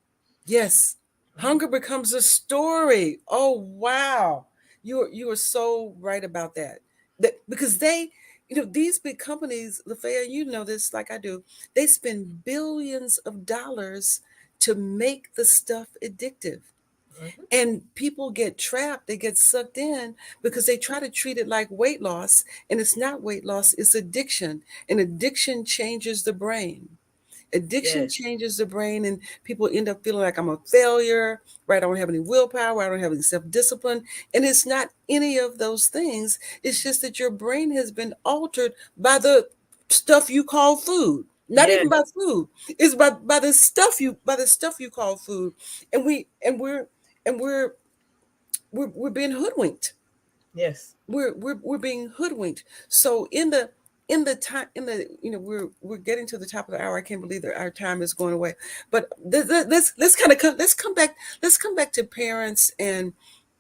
Yes. Hunger becomes a story. Oh wow. You are so right about that. That because these big companies, Lafaya, you know this like I do, they spend billions of dollars to make the stuff addictive.
Mhm.
And people get trapped, they get sucked in because they try to treat it like weight loss, and it's not weight loss, it's addiction. And addiction changes the brain. Addiction
Yes.
changes the brain, and people end up feeling like I'm a failure, right? I don't have any willpower, I don't have any self-discipline. And it's not any of those things. It's just that your brain has been altered by the stuff you call food. Not even by
Yes.
food. It's by the stuff you call food. And we're being hoodwinked.
Yes.
We're being hoodwinked. So in the time in the we're getting to the top of the hour. I can't believe that our time is going away. But let's kind of let's come back to parents and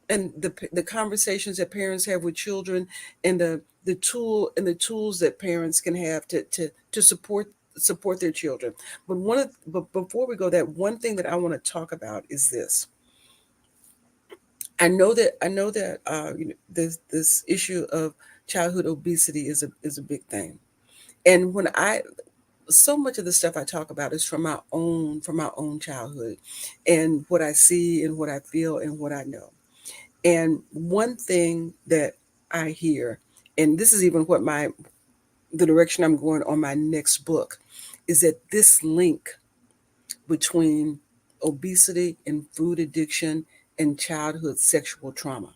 the conversations that parents have with children, and the tools that parents can have to support their children. But before we go, that one thing that I want to talk about is this. I know that this issue of childhood obesity is a big thing. And when I so much of the stuff I talk about is from my own childhood, and what I see and what I feel and what I know. And one thing that I hear, and this is even what the direction I'm going on my next book, is that this link between obesity and food addiction and childhood sexual trauma,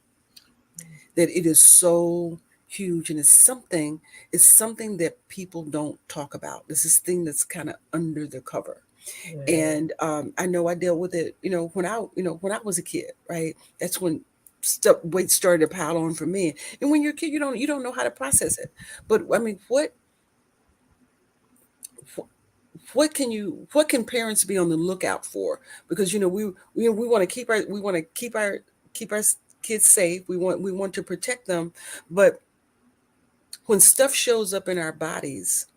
that it is so huge, and it's something that people don't talk about. This is thing that's kind of under the cover.
Yeah.
And I know I dealt with it, when I was a kid, right? That's when stuff weight started to pile on for me. And when you're a kid, you don't know how to process it. But I mean, what can parents be on the lookout for? Because we want to keep our kids safe. We want to protect them. But when stuff shows up in our bodies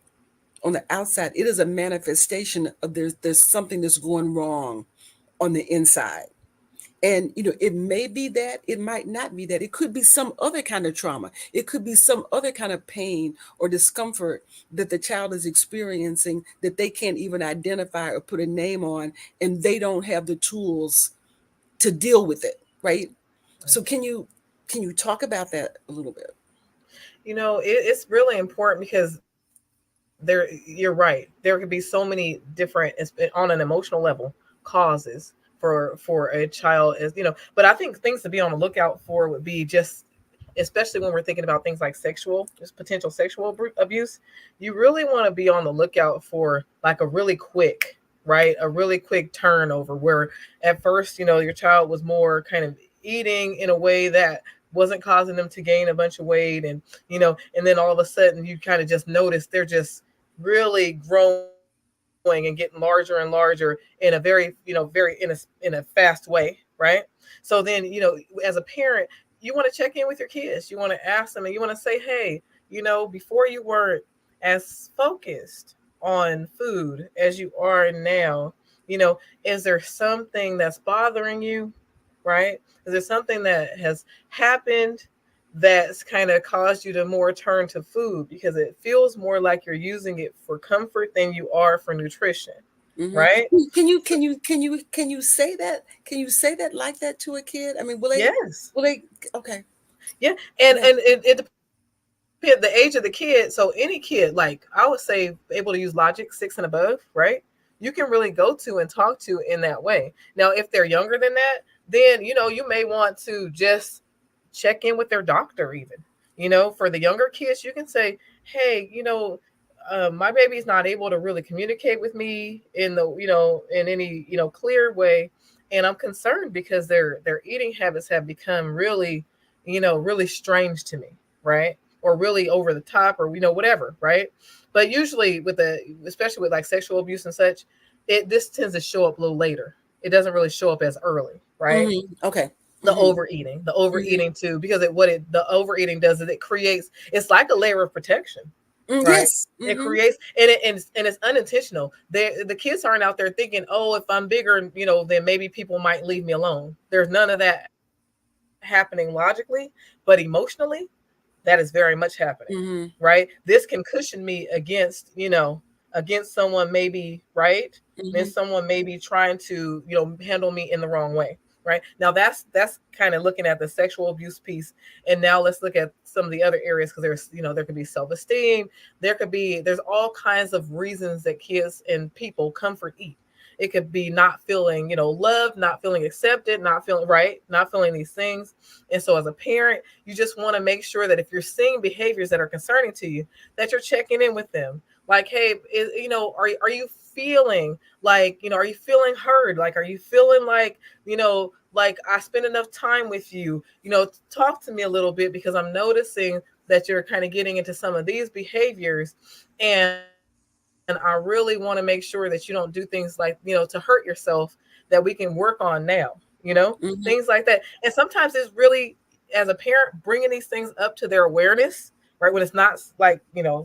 on the outside, it is a manifestation of there's something that's going wrong on the inside. And it may be that, it might not be that. It could be some other kind of trauma. It could be some other kind of pain or discomfort that the child is experiencing that they can't even identify or put a name on, and they don't have the tools to deal with it, right? So can you talk about that a little bit?
It's really important because you're right. There could be so many different, on an emotional level, causes for a child, but I think things to be on the lookout for would be just, especially when we're thinking about things like just potential sexual abuse. You really want to be on the lookout for like a really quick, right? A really quick turnover where at first, your child was more kind of eating in a way that wasn't causing them to gain a bunch of weight, and then all of a sudden you kind of just notice they're just really growing and getting larger and larger in a very in a fast way, right? So then, as a parent, you want to check in with your kids. You want to ask them, and you want to say, hey, before you weren't as focused on food as you are now, is there something that's bothering you, right? Is there something that has happened that's kind of caused you to more turn to food because it feels more like you're using it for comfort than you are for nutrition,
Mm-hmm.
right?
Can you say that? Can you say that like that to a kid? I mean,
Yes.
will they, okay.
Yeah. And
Yeah.
and it depends the age of the kid. So any kid, like I would say able to use logic 6 and above, right? You can really go to and talk to in that way. Now, if they're younger than that, then you may want to just check in with their doctor even. For the younger kids, you can say, hey, my baby's not able to really communicate with me in the in any clear way, and I'm concerned because their eating habits have become really really strange to me, right? Or really over the top, or whatever, right? But usually especially with like sexual abuse and such, this tends to show up a little later. It doesn't really show up as early, right?
Mm-hmm. Okay.
the
Mm-hmm.
overeating the
Mm-hmm.
overeating too, because the overeating does is it creates, it's like a layer of protection,
Mm,
right?
yes.
It
Mm-hmm.
creates, and it's unintentional. The kids aren't out there thinking, oh, if I'm bigger, then maybe people might leave me alone. There's none of that happening logically, but emotionally, that is very much happening,
Mm-hmm.
right? This can cushion me against someone maybe, right? Then
Mm-hmm.
someone maybe trying to handle me in the wrong way, right? Now that's kind of looking at the sexual abuse piece. And now let's look at some of the other areas, because there's there could be self-esteem, there's all kinds of reasons that kids and people comfort eat. It could be not feeling loved, not feeling accepted, not feeling right, not feeling these things. And so as a parent, you just want to make sure that if you're seeing behaviors that are concerning to you, that you're checking in with them. Like, hey, are you feeling like, are you feeling heard? Like, are you feeling like I spend enough time with you? Talk to me a little bit, because I'm noticing that you're kind of getting into some of these behaviors, and I really want to make sure that you don't do things like, to hurt yourself, that we can work on now, things like that.
Mm-hmm.
And sometimes it's really, as a parent, bringing these things up to their awareness, right? When it's not like,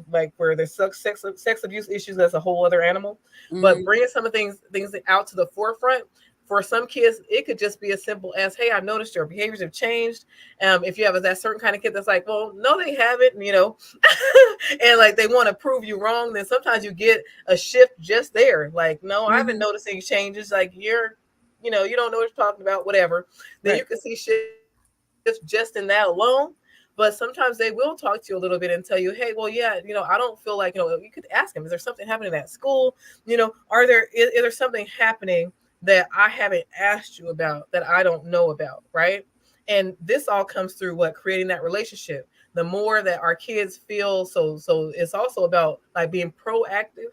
like where there's sex abuse issues, that's a whole other animal. But
Mm-hmm.
bringing some of things out to the forefront, for some kids, it could just be as simple as, hey, I noticed your behaviors have changed. If you have that certain kind of kid that's like, well, no, they haven't, and like they want to prove you wrong, then sometimes you get a shift just there. Like, no, I haven't
Mm-hmm.
noticed any changes. Like, you don't know what you're talking about, whatever. Then
Right.
you can see shifts just in that alone. But sometimes they will talk to you a little bit and tell you, hey, well, yeah, I don't feel like, you could ask them, is there something happening at school? Is there something happening that I haven't asked you about, that I don't know about, right? And this all comes through what, creating that relationship. The more that our kids feel, so it's also about like being proactive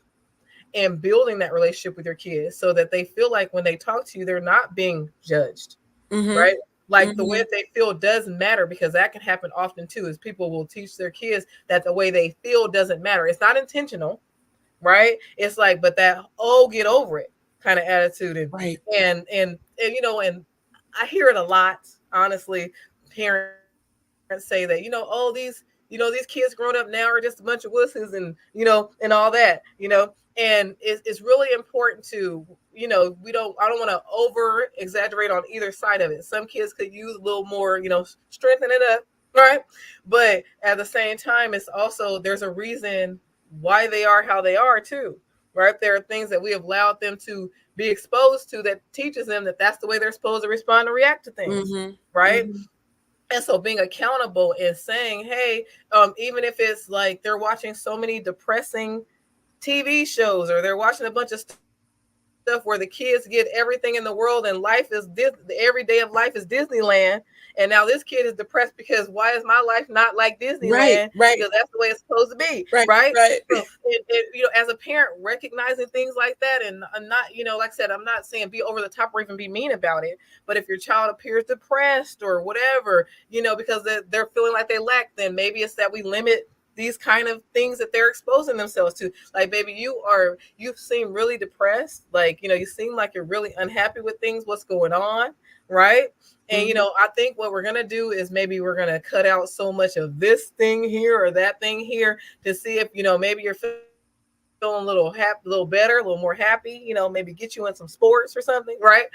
and building that relationship with your kids, so that they feel like when they talk to you, they're not being judged,
Mm-hmm.
right? Like the way
Mm-hmm.
that they feel does matter, because that can happen often too, is people will teach their kids that the way they feel doesn't matter. It's not intentional, right? It's like, but that, oh, get over it kind of attitude. and
Right.
and and, and and I hear it a lot, honestly. Parents say that, these these kids growing up now are just a bunch of wusses, and all that, and it's really important to, I don't want to over exaggerate on either side of it. Some kids could use a little more, strengthen it up, right? But at the same time, it's also, there's a reason why they are how they are too, right? There are things that we have allowed them to be exposed to that teaches them that that's the way they're supposed to respond and react to things,
Mm-hmm.
right?
Mm-hmm.
And so being accountable and saying, hey, even if it's like they're watching so many depressing TV shows, or they're watching a bunch of stuff where the kids get everything in the world and life is every day of life is Disneyland, and now this kid is depressed because why is my life not like Disneyland?
Right.
Because that's
Right.
the way it's supposed to be, right?
Right. Right.
So, as a parent, recognizing things like that, and I'm not, like I said, I'm not saying be over the top or even be mean about it. But if your child appears depressed or whatever, because they're feeling like they lack, then maybe it's that we limit these kind of things that they're exposing themselves to. Like, baby, you seem really depressed. Like, you seem like you're really unhappy with things, what's going on, right? And I think what we're gonna do is maybe we're gonna cut out so much of this thing here or that thing here to see if maybe you're feeling a little happy, a little better, a little more happy. Maybe get you in some sports or something, right?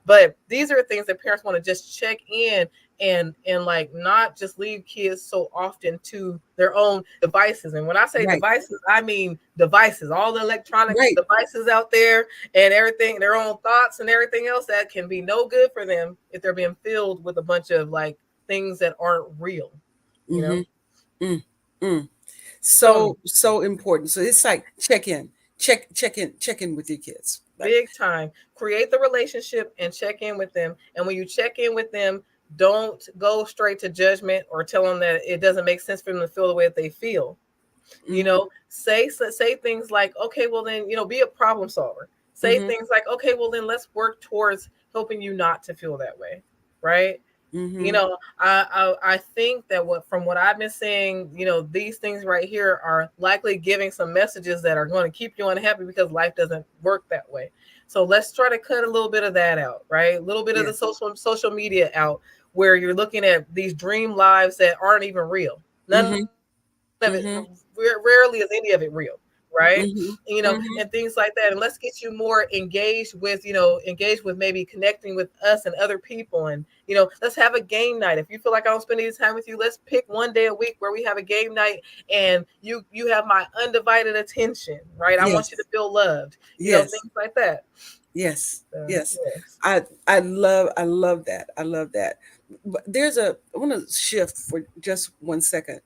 But these are things that parents want to just check in and like not just leave kids so often to their own devices. And when I say
Right.
devices, I mean devices, all the electronic
Right.
devices out there and everything, their own thoughts and everything else that can be no good for them if they're being filled with a bunch of like things that aren't real, you know?
Mm, mm.
Tell me.
So important. So it's like check in with your kids. Like,
Big time. Create the relationship and check in with them. And when you check in with them, don't go straight to judgment or tell them that it doesn't make sense for them to feel the way that they feel.
mm-hmm,
Say things like, okay, well then, be a problem solver. Say
mm-hmm,
things like, okay, well then let's work towards helping you not to feel that way, right?
mm-hmm.
I think that from what I've been seeing, these things right here are likely giving some messages that are going to keep you unhappy because life doesn't work that way. So let's try to cut a little bit of that out, right? A little bit of the
Yes.
social media out, where you're looking at these dream lives that aren't even real. None of
Mm-hmm,
it,
mm-hmm,
rarely is any of it real, right?
mm-hmm,
And
mm-hmm.
things like that. And let's get you more engaged with maybe connecting with us and other people. And let's have a game night. If you feel like I don't spend any time with you, let's pick one day a week where we have a game night and you have my undivided attention, right? I want you to
Yes.
feel loved,
Yes.
things like that.
Yes. Yes.
Yes.
I love that. I love that. But I want to shift for just 1 second.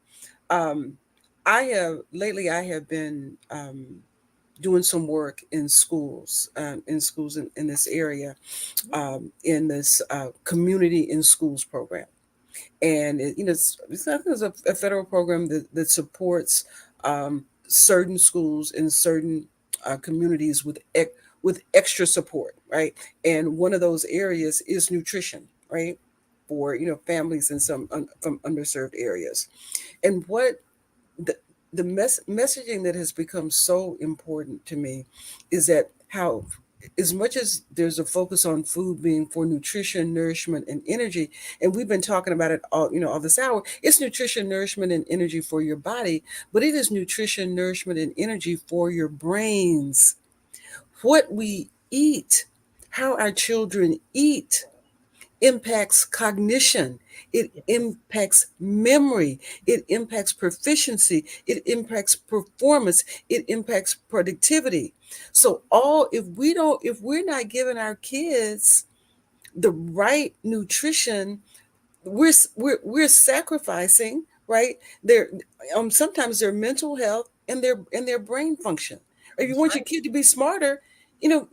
Um, I have been doing some work in schools in this area, in this community in schools program. And it's a federal program that supports certain schools in certain communities with extra support, right? And one of those areas is nutrition, right? For families in some from underserved areas. And what the messaging that has become so important to me is that how, as much as there's a focus on food being for nutrition, nourishment, and energy, and we've been talking about it all this hour, it's nutrition, nourishment, and energy for your body, but it is nutrition, nourishment, and energy for your brains. What we eat, how our children eat, impacts cognition, it
Yes.
impacts memory, it impacts proficiency, it impacts performance, it impacts productivity. So all if we're not giving our kids the right nutrition, we're sacrificing, right, their sometimes their mental health and their brain function. If you
That's
want your
right.
kid to be smarter, you know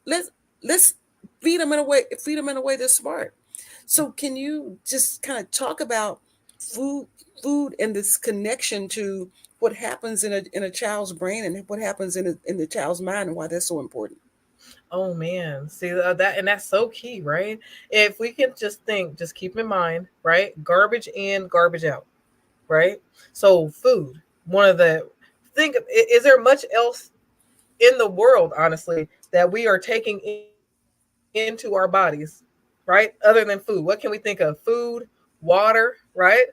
let's feed them in a way that's smart. So can you just kind of talk about food food and this connection to what happens in a child's brain and what happens in the child's mind and why that's so important?
Oh man, see that, and that's so key, right? If we can just think, just keep in mind, right? Garbage in, garbage out, right? So food, one of the is there much else in the world, honestly, that we are taking into our bodies, right? Other than food, what can we think of? Food, water, right?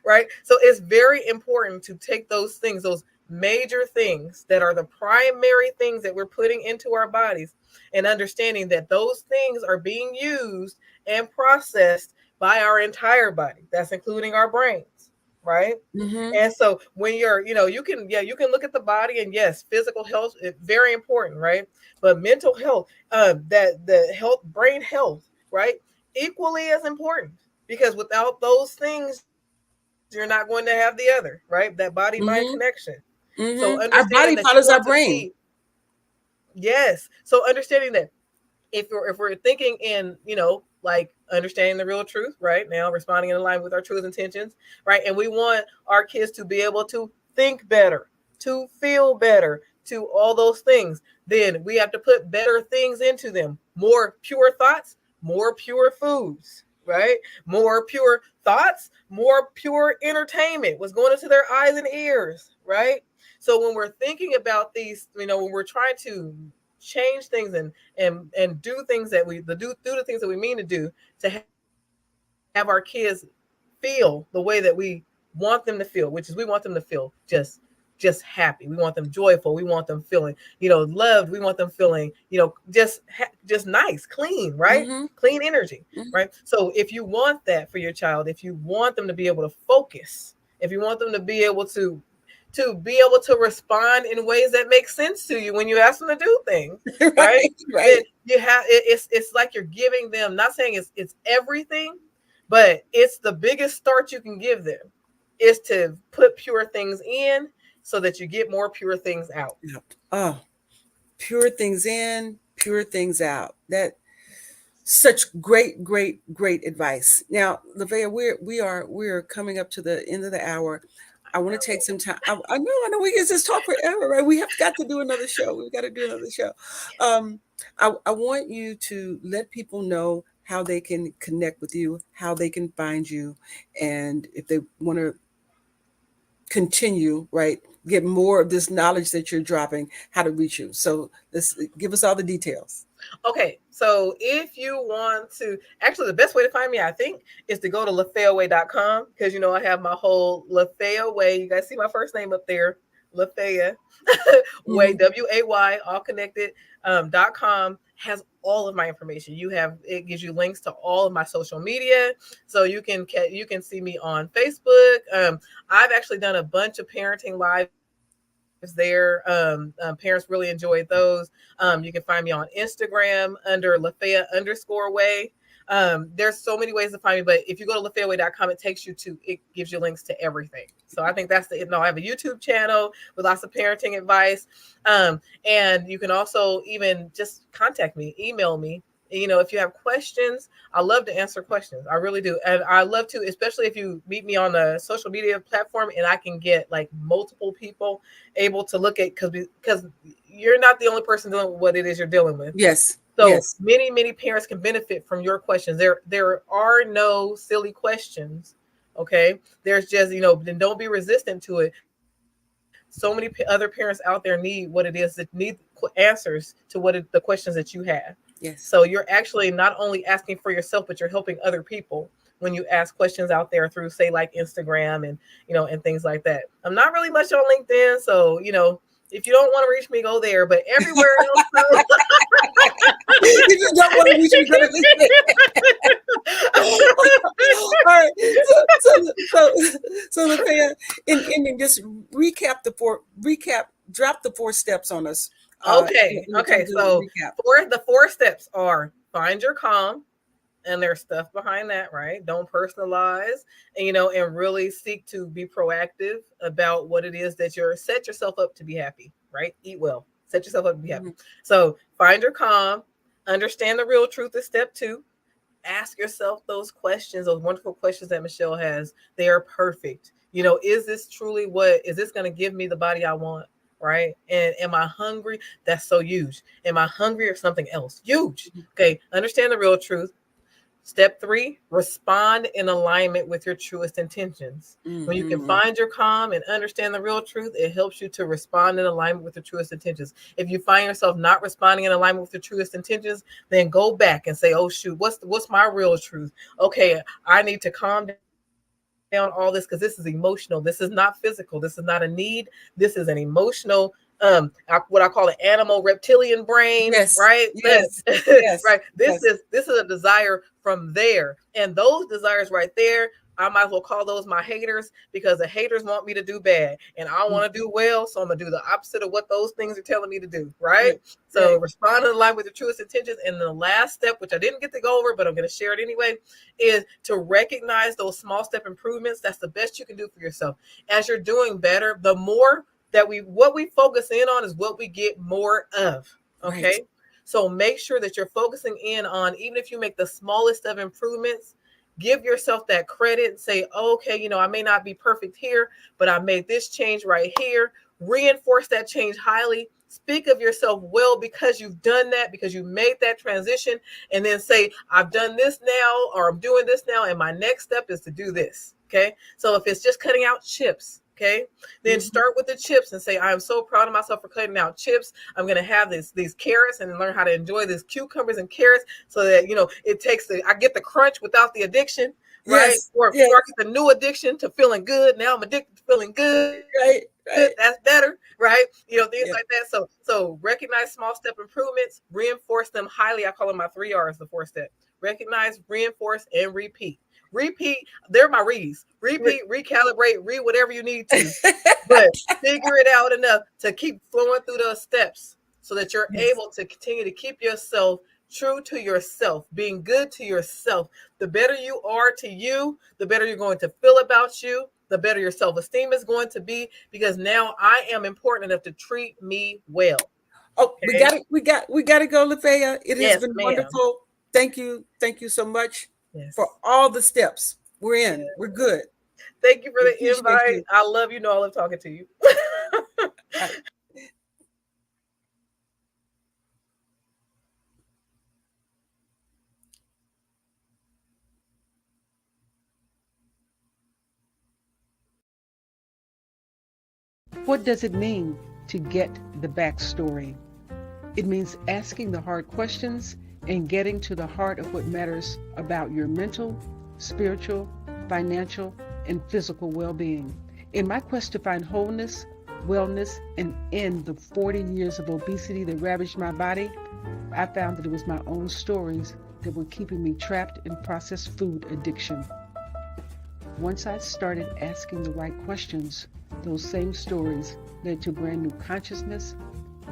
Right. So it's very important to take those things, those major things that are the primary things that we're putting into our bodies, and understanding that those things are being used and processed by our entire body. That's including our brains, right?
Mm-hmm.
And so when you can look at the body, and yes, physical health is very important, right? But mental health, that the health, brain health, right, equally as important, because without those things, you're not going to have the other, right? That body mind connection.
Mm-hmm.
So understanding
Mm-hmm.
that you
Our
want to
body
feed,
follows our brain.
yes. So understanding that if we're thinking in like understanding the real truth right now, responding in line with our true intentions, right, and we want our kids to be able to think better, to feel better, to all those things, then we have to put better things into them, more pure thoughts, more pure foods, right? More pure thoughts, more pure entertainment was going into their eyes and ears, right? So when we're thinking about these, when we're trying to change things and do things that do the things that we mean to do to have our kids feel the way that we want them to feel, which is we want them to feel just happy. We want them joyful. We want them feeling, loved. We want them feeling, just nice, clean, right?
Mm-hmm.
Clean energy,
Mm-hmm.
right? So if you want that for your child, if you want them to be able to focus, if you want them to be able to respond in ways that make sense to you when you ask them to do things, right?
Right,
Then
right.
you have it's like you're giving them, not saying it's everything, but it's the biggest start you can give them is to put pure things in so that you get more pure things out.
Yep. Oh, pure things in, pure things out. That such great, great, great advice. Now, Lafaya, we're coming up to the end of the hour. I want to take some time. I know, we can just talk forever, right? We have got to do another show. We've got to do another show. Um, I want you to let people know how they can connect with you, how they can find you, and if they want to continue, right, get more of this knowledge that you're dropping, how to reach you. So let's give us all the details.
Okay, so if you want to, actually, the best way to find me, I think, is to go to lafayaway.com because I have my whole Lafaya Way. You guys see my first name up there, Lafaya Way,
Mm-hmm.
WAY, all connected. .com has all of my information. It gives you links to all of my social media, so you can see me on Facebook. I've actually done a bunch of parenting lives there. Parents really enjoyed those. You can find me on Instagram under Lafaya_way. There's so many ways to find me, but if you go to lafayaway.com, it gives you links to everything. So I think that's I have a YouTube channel with lots of parenting advice. And you can also even just contact me, email me. If you have questions, I love to answer questions. I really do. And I love to, especially if you meet me on a social media platform and I can get like multiple people able to look at, because you're not the only person dealing with what it is you're dealing with.
Yes.
So
Yes.
many, many parents can benefit from your questions. There are no silly questions. Okay. There's just, then don't be resistant to it. So many other parents out there need what it is, that need answers to the questions that you have. So
Yes.
you're actually not only asking for yourself, but you're helping other people when you ask questions out there through, say, like Instagram and things like that. I'm not really much on LinkedIn, so if you don't want to reach me, go there. But everywhere else,
If you don't want to reach me, go to all right. So Lafaya, in just drop the four steps on us.
okay,
In
okay.
terms of
So
recap.
the four steps are: find your calm, and there's stuff behind that, right? Don't personalize, and really seek to be proactive about what it is that set yourself up to be happy, right? Eat well, set yourself up to be happy.
Mhm.
So find your calm, understand the real truth is step two. Ask yourself those questions, those wonderful questions that Michelle has. They are perfect. Is this truly is this going to give me the body I want? Right? And am I hungry? That's so huge. Am I hungry or something else? Huge. Okay. Understand the real truth. Step three, respond in alignment with your truest intentions. When you can
Mm-hmm.
find your calm and understand the real truth, it helps you to respond in alignment with your truest intentions. If you find yourself not responding in alignment with your truest intentions, then go back and say, oh shoot, what's my real truth? Okay, I need to calm down all this because this is emotional. This is not physical. This is not a need. This is an emotional, what I call an animal reptilian brain, right?
Yes. Yes.
Right.
Yes.
This
Yes.
is a desire from there. And those desires right there, I might as well call those my haters because the haters want me to do bad and I want to do well. So I'm going to do the opposite of what those things are telling me to do. Right.
Right.
So
Right.
respond in line with your truest intentions. And the last step, which I didn't get to go over, but I'm going to share it anyway, is to recognize those small step improvements. That's the best you can do for yourself. As you're doing better, the more that what we focus in on is what we get more of.
Right.
Okay. So make sure that you're focusing in on, even if you make the smallest of improvements, give yourself that credit and say, oh, okay, I may not be perfect here, but I made this change right here. Reinforce that change highly Speak of yourself well because you've done that, because you made that transition, and then say, I've done this now, or I'm doing this now, and my next step is to do this. Okay. So if it's just cutting out chips, okay, then start with the chips and say, I am so proud of myself for cutting out chips. I'm going to have these carrots and learn how to enjoy these cucumbers and carrots so that, it takes I get the crunch without the addiction, right?
Yes.
Or
Yes.
I get the new addiction to feeling good. Now I'm addicted to feeling good.
Right. Right.
That's better, right? Things
Yeah.
like that. So recognize small step improvements, reinforce them highly. I call them my 3 R's, the 4-step. Recognize, reinforce, and repeat. Repeat, they're my re's. Repeat, recalibrate, read whatever you need to. But figure it out enough to keep flowing through those steps so that you're able to continue to keep yourself true to yourself, being good to yourself. The better you are to you, the better you're going to feel about you, the better your self-esteem is going to be, because now I am important enough to treat me well.
Oh, okay? we got to go, Lafaya. It has been wonderful. Thank you so much for all the steps. We're in. Yes. We're good.
Thank you for the invite. I love you. I love talking to you.
What does it mean to get the backstory? It means asking the hard questions and getting to the heart of what matters about your mental, spiritual, financial, and physical well-being. In my quest to find wholeness, wellness, and end the 40 years of obesity that ravaged my body, I found that it was my own stories that were keeping me trapped in processed food addiction. Once I started asking the right questions, those same stories led to brand new consciousness,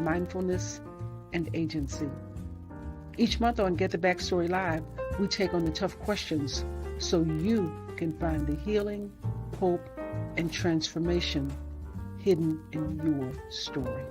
mindfulness, and agency. Each month on Get the Backstory Live, we take on the tough questions so you can find the healing, hope, and transformation hidden in your story.